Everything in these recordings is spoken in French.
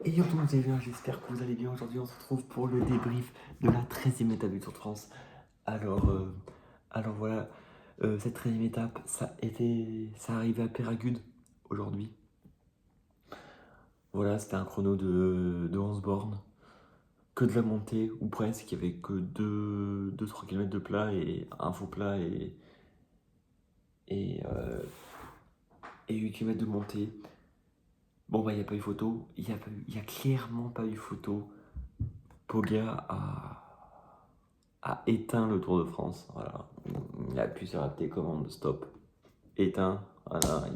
Et yo tout le monde, vous allez bien, j'espère que vous allez bien. Aujourd'hui, on se retrouve pour le débrief de la 13e étape du Tour de France. Alors, euh, alors voilà, cette 13e étape, ça arrivait à Péragude aujourd'hui. Voilà, c'était un chrono de 11 bornes, que de la montée, ou presque. Il n'y avait que 2-3 km de plat et un faux plat et, euh, et 8 km de montée. Bon, bah, il n'y a pas eu photo, il y a clairement pas eu photo. Poga a éteint le Tour de France. Voilà. Il a pu sur la télécommande stop, éteint. Voilà,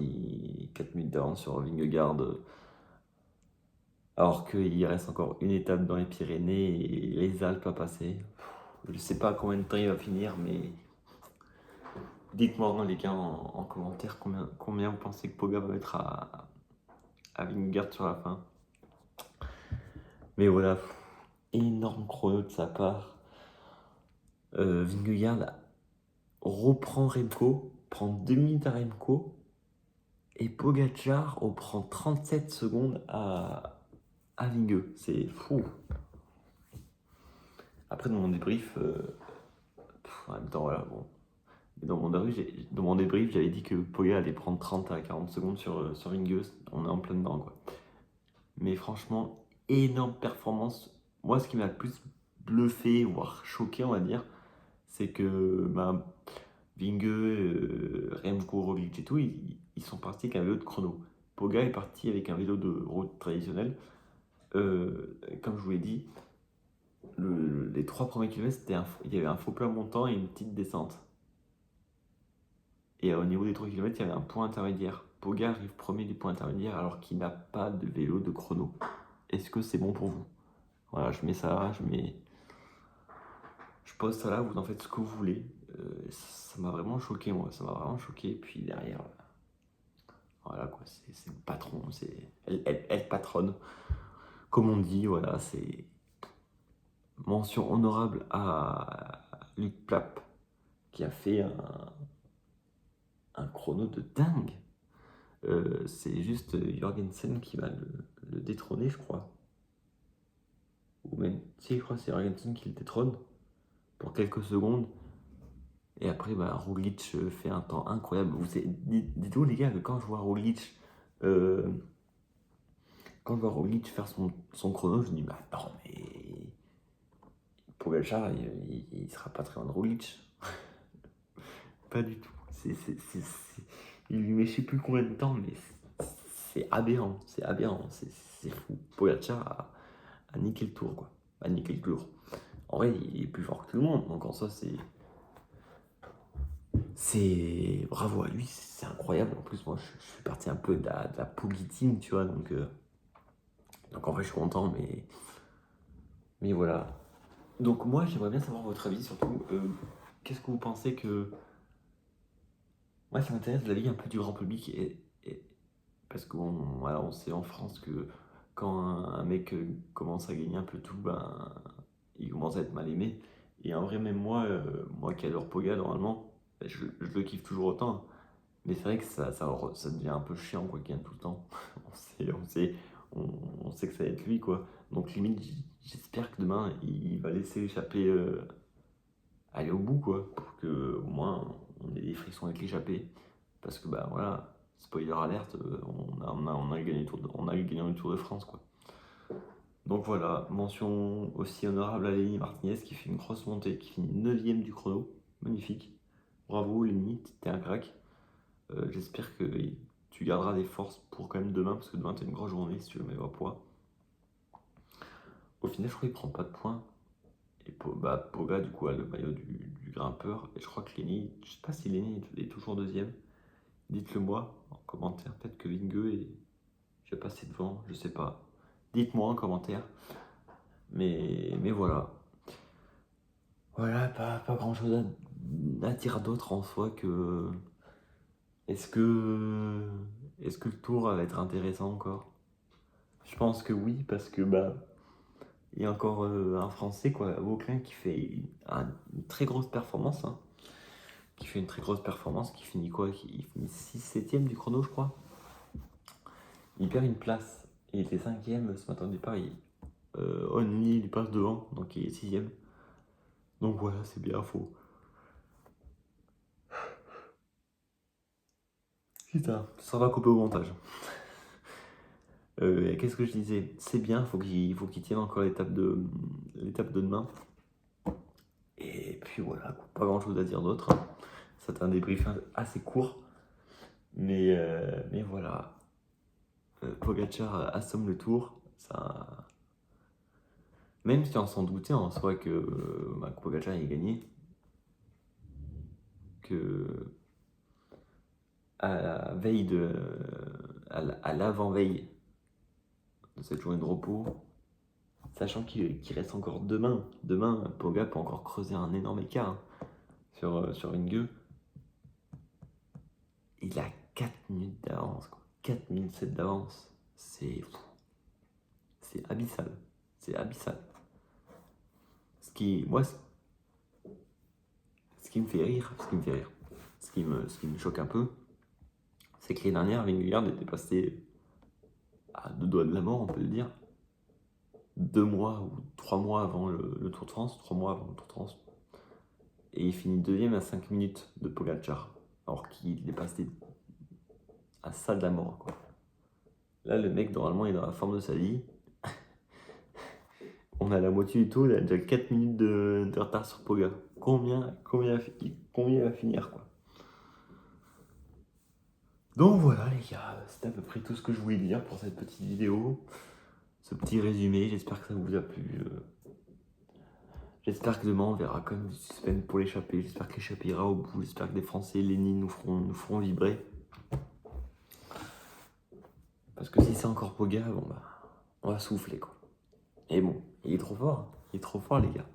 4 minutes d'avance sur Vingegaard. Alors qu'il reste encore une étape dans les Pyrénées et les Alpes à passer. Je sais pas combien de temps il va finir, mais dites-moi les gars en commentaire combien vous pensez que Poga va mettre à Vingegaard sur la fin. Mais voilà, énorme chrono de sa part. Vingegaard reprend Remco, prend 2 minutes à Remco, et Pogacar reprend 37 secondes à Vingegaard. C'est fou. Après, dans mon débrief, en même temps, voilà, bon. Dans mon débrief, j'avais dit que Poga allait prendre 30 à 40 secondes sur Vingegaard. On est en plein dedans, quoi. Mais franchement, énorme performance. Moi, ce qui m'a le plus bluffé, voire choqué, on va dire, c'est que Vingegaard, Remco, Roglic et tout, ils sont partis avec un vélo de chrono. Poga est parti avec un vélo de route traditionnel. Comme je vous l'ai dit, les 3 premiers kilomètres, il y avait un faux plat montant et une petite descente. Et au niveau des 3 kilomètres, il y avait un point intermédiaire. Poga arrive premier du point intermédiaire alors qu'il n'a pas de vélo de chrono. Est-ce que c'est bon pour vous? Voilà, je mets ça là, je pose ça là, vous en faites ce que vous voulez. Ça m'a vraiment choqué, moi, ça m'a vraiment choqué. Puis derrière, voilà quoi, c'est le patron, elle patronne. Comme on dit, voilà, c'est mention honorable à Luc Plap qui a fait un chrono de dingue. C'est juste Jorgensen qui va le détrôner, je crois. Ou même, si, je crois que c'est Jorgensen qui le détrône pour quelques secondes. Et après, Roglic fait un temps incroyable. Dites-vous, les gars, que quand je vois Roglic, faire son chrono, je me dis, bah non, mais Pogacar, il sera pas très loin de Roglic. Pas du tout. Il lui met je sais plus combien de temps, mais c'est aberrant. C'est aberrant. C'est fou. Pogacar a niqué le tour, quoi. A niqué le tour. En vrai, il est plus fort que tout le monde. Donc en soi, c'est bravo à lui. C'est incroyable. En plus, moi, je fais partie un peu de la Poggi Team, tu vois. Donc en vrai, je suis content, mais voilà. Donc moi, j'aimerais bien savoir votre avis, surtout. Qu'est-ce que vous pensez que... Moi, ça m'intéresse de l'avis un peu du grand public parce qu'on voilà, on sait en France que quand un mec commence à gagner un peu tout, il commence à être mal aimé. Et en vrai, même moi qui adore Poga normalement, je le kiffe toujours autant, hein. Mais c'est vrai que ça devient un peu chiant quoi, qu'il gagne tout le temps. On sait que ça va être lui quoi. Donc limite, j'espère que demain, il va laisser échapper, aller au bout quoi, pour que au moins on ait des frictions avec l'échappée. Parce que voilà, spoiler alerte, on a gagné on a eu gagné le Tour de France quoi. Donc voilà, mention aussi honorable à Lenny Martinez qui fait une grosse montée, qui finit 9ème du chrono, magnifique. Bravo Lenny, t'es un crack. J'espère que tu garderas des forces pour quand même demain, parce que demain t'as une grosse journée si tu veux mettre au poids. Au final, je crois qu'il prend pas de points. Et Poga du coup a le maillot du grimpeur. Et je crois que Lenny, je sais pas si Lenny est toujours deuxième. Dites-le moi en commentaire. Peut-être que Vingegaard est je vais passer devant, je sais pas. Dites-moi en commentaire. Mais voilà. Voilà, pas grand-chose à dire d'autre en soi que... Est-ce que... Est-ce que le tour va être intéressant encore? Je pense que oui, parce que il y a encore un Français, quoi, Vauclin, qui fait une très grosse performance, hein. Qui fait une très grosse performance, qui finit quoi? Il finit 6 7 du chrono, je crois. Il perd une place. Il était 5ème ce matin au départ. Only, il passe devant, donc il est 6ème. Donc voilà, c'est bien faux. Putain, ça va couper au montage. Qu'est-ce que je disais? C'est bien, faut qu'il tienne encore l'étape de demain. Et puis voilà, pas grand chose à dire d'autre. C'était un débrief assez court. Mais voilà. Pogacar assomme le tour. Ça... Même si on s'en doutait en soi que Pogacar ait gagné. Que à l'avant-veille de cette journée de repos, sachant qu'il reste encore demain. Demain, Poga peut encore creuser un énorme écart sur Vingegaard. Il a 4 minutes d'avance, quoi. 4 minutes 7 d'avance. C'est abyssal. C'est abyssal. Ce qui me fait rire, ce qui me choque un peu, c'est que l'année dernière, Vingegaard était passé à 2 doigts de la mort, on peut le dire. 2 mois ou 3 mois avant le Tour de France, 3 mois avant le Tour de France. Et il finit 2ème à 5 minutes de Pogacar, alors qu'il est passé à ça de la mort, quoi. Là, le mec, normalement, est dans la forme de sa vie. On a la moitié du tour, il a déjà 4 minutes de retard sur Poga. Combien il va finir, quoi. Donc voilà les gars, c'était à peu près tout ce que je voulais dire pour cette petite vidéo. Ce petit résumé, j'espère que ça vous a plu. J'espère que demain on verra quand même du suspense pour l'échappée. J'espère que l'échappée ira au bout. J'espère que les Français, Lenny nous feront vibrer. Parce que si c'est encore Poga, bon bah, on va souffler quoi. Et bon, il est trop fort. Il est trop fort les gars.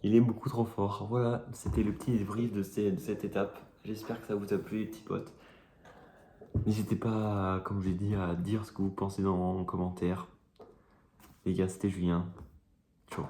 Il est beaucoup trop fort. Voilà, c'était le petit débrief de cette étape. J'espère que ça vous a plu les petits potes. N'hésitez pas, comme j'ai dit, à dire ce que vous pensez dans les commentaires. Les gars, c'était Julien. Ciao.